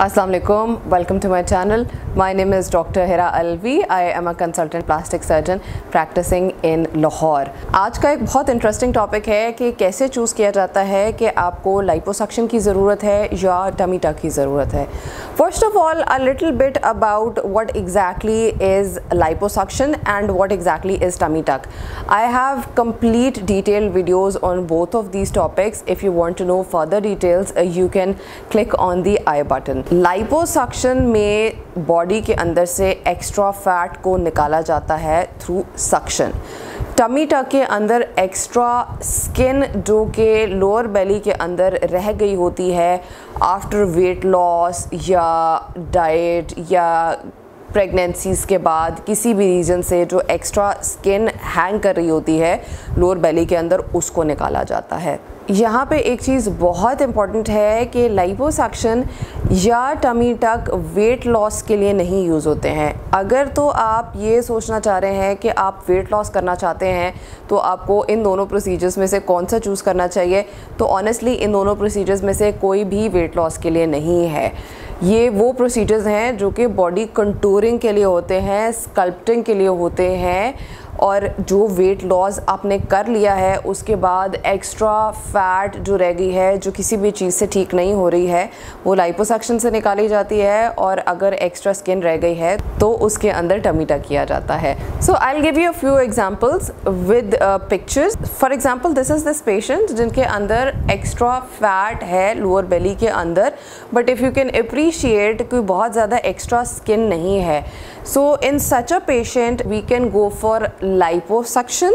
Assalamu alaikum, welcome to my channel. My name is Dr. Hira Alvi. I am a consultant plastic surgeon practicing in Lahore. आज का एक बहुत interesting topic है कि कैसे choose किया जाता है कि आपको लाइपोसक्शन की ज़रूरत है या टमी टक की ज़रूरत है. First of all, a little bit about what exactly is liposuction and what exactly is tummy tuck. I have complete detailed videos on both of these topics. If you want to know further details, you can click on the I button. Liposuction में body के अंदर से extra fat को निकाला जाता है through suction. Tummy tuck के अंदर एक्स्ट्रा स्किन जो कि लोअर बेली के अंदर रह गई होती है आफ्टर वेट लॉस या डाइट या प्रेगनेंसीज़ के बाद किसी भी रीज़न से जो एक्स्ट्रा स्किन हैंग कर रही होती है लोअर बेली के अंदर, उसको निकाला जाता है. यहाँ पे एक चीज़ बहुत इम्पॉर्टेंट है कि लाइपोसक्शन या टमी टक वेट लॉस के लिए नहीं यूज़ होते हैं. अगर तो आप ये सोचना चाह रहे हैं कि आप वेट लॉस करना चाहते हैं तो आपको इन दोनों प्रोसीजर्स में से कौन सा चूज़ करना चाहिए, तो ऑनेस्टली इन दोनों प्रोसीजर्स में से कोई भी वेट लॉस के लिए नहीं है. ये वो प्रोसीजर्स हैं जो कि बॉडी कंटूरिंग के लिए होते हैं, स्कल्पटिंग के लिए होते हैं, और जो वेट लॉस आपने कर लिया है उसके बाद एक्स्ट्रा फैट जो रह गई है जो किसी भी चीज़ से ठीक नहीं हो रही है वो लाइपोसक्शन से निकाली जाती है, और अगर एक्स्ट्रा स्किन रह गई है तो उसके अंदर टमी टक किया जाता है. So I will give you a few examples with pictures. For example, this is this patient जिनके अंदर एक्स्ट्रा फैट है लोअर बेली के अंदर, but if you can appreciate कोई बहुत ज़्यादा एक्स्ट्रा स्किन नहीं है. So in such a patient we can go for liposuction.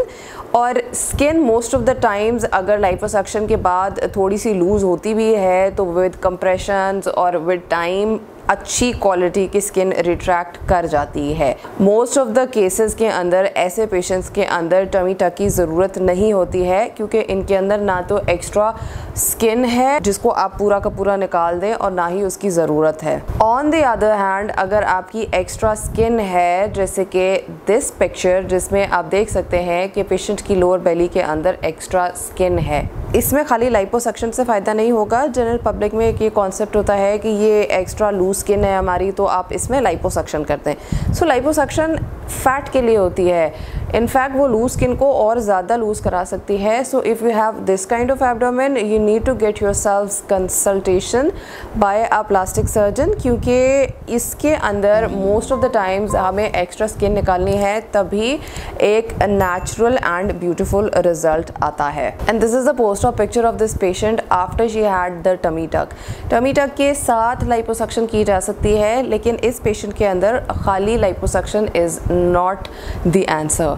और skin most of the times अगर लाइपोसक्शन के बाद थोड़ी सी लूज़ होती भी है तो विद कंप्रेशंस और विद टाइम अच्छी क्वालिटी की स्किन रिट्रैक्ट कर जाती है. मोस्ट ऑफ द केसेस के अंदर ऐसे पेशेंट्स के अंदर टमी टक की ज़रूरत नहीं होती है क्योंकि इनके अंदर ना तो एक्स्ट्रा स्किन है जिसको आप पूरा का पूरा निकाल दें और ना ही उसकी ज़रूरत है. ऑन द अदर हैंड अगर आपकी एक्स्ट्रा स्किन है, जैसे कि दिस पिक्चर जिसमें आप देख सकते हैं कि पेशेंट की लोअर बेली के अंदर एक्स्ट्रा स्किन है, इसमें खाली लाइपोसक्शन से फ़ायदा नहीं होगा. जनरल पब्लिक में एक ये कॉन्सेप्ट होता है कि ये एक्स्ट्रा लूज स्किन है हमारी तो आप इसमें लाइपोसक्शन करते हैं. सो लाइपोसक्शन फैट के लिए होती है. इनफैक्ट वो लूज स्किन को और ज़्यादा लूज़ करा सकती है. So if you have this kind of abdomen you need to get yourself consultation by a plastic surgeon, क्योंकि इसके अंदर मोस्ट ऑफ द टाइम्स हमें एक्स्ट्रा स्किन निकालनी है तभी एक नेचुरल एंड ब्यूटिफुल रिजल्ट आता है. And this is the post of picture of this patient after she had the tummy tuck. Tummy tuck के साथ लाइपोसक्शन की जा सकती है, लेकिन इस पेशेंट के अंदर खाली liposuction is not the answer.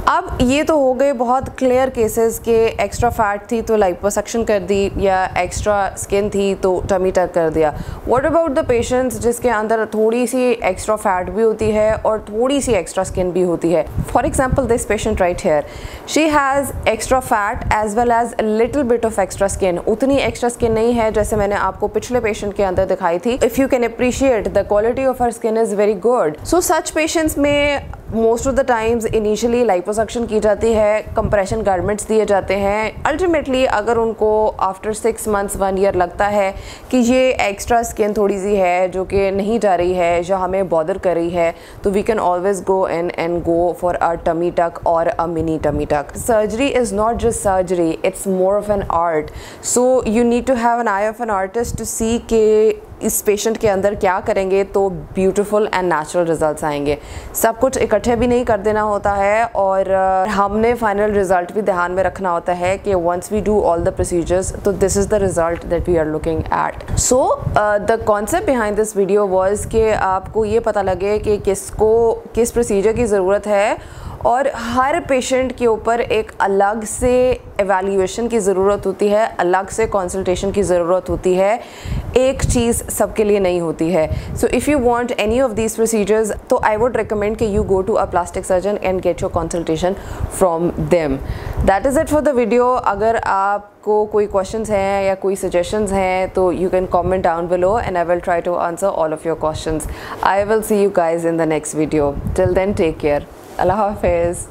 अब ये तो हो गए बहुत क्लियर केसेस के एक्स्ट्रा फैट थी तो लाइपोसक्शन कर दी या एक्स्ट्रा स्किन थी तो टमी टक कर दिया. व्हाट अबाउट द पेशेंट्स जिसके अंदर थोड़ी सी एक्स्ट्रा फैट भी होती है और थोड़ी सी एक्स्ट्रा स्किन भी होती है. For example this patient right here, she has extra fat as well as little bit of extra skin. उतनी एक्स्ट्रा स्किन नहीं है जैसे मैंने आपको पिछले पेशेंट के अंदर दिखाई थी. If you can appreciate the quality of her skin is very good. So such patients में most of the times initially liposuction की जाती है, कंप्रेशन गारमेंट्स दिए जाते हैं. अल्टीमेटली अगर उनको आफ्टर 6 months 1 year लगता है कि ये एक्स्ट्रा स्किन थोड़ी सी है जो कि नहीं जा रही है या हमें बॉदर कर रही है, तो we can always go in and go for a tummy tuck और a mini tummy tuck. Surgery is not just surgery, it's more of an art. So you need to have an eye of an artist to see के इस patient के अंदर क्या करेंगे तो beautiful and natural results आएंगे. सब कुछ इकट्ठे भी नहीं कर देना होता है, और हमने फाइनल रिजल्ट भी ध्यान में रखना होता है कि once we do all the procedures तो this is the result that we are looking at. So the concept behind this video was कि आपको ये पता लगे कि किसको किस प्रोसीजर की ज़रूरत है, और हर पेशेंट के ऊपर एक अलग से एवैल्यूएशन की ज़रूरत होती है, अलग से कंसल्टेशन की ज़रूरत होती है. एक चीज़ सबके लिए नहीं होती है. So if you want any of these procedures तो आई वुड रिकमेंड कि you go to a plastic surgeon and get your consultation from them. That is it for the video. अगर आपको कोई क्वेश्चंस हैं या कोई सजेशंस हैं तो you can comment down below and I will try to answer all of your questions. I will see you guys in the next video. Till then take care. अल्लाह हाफिज़.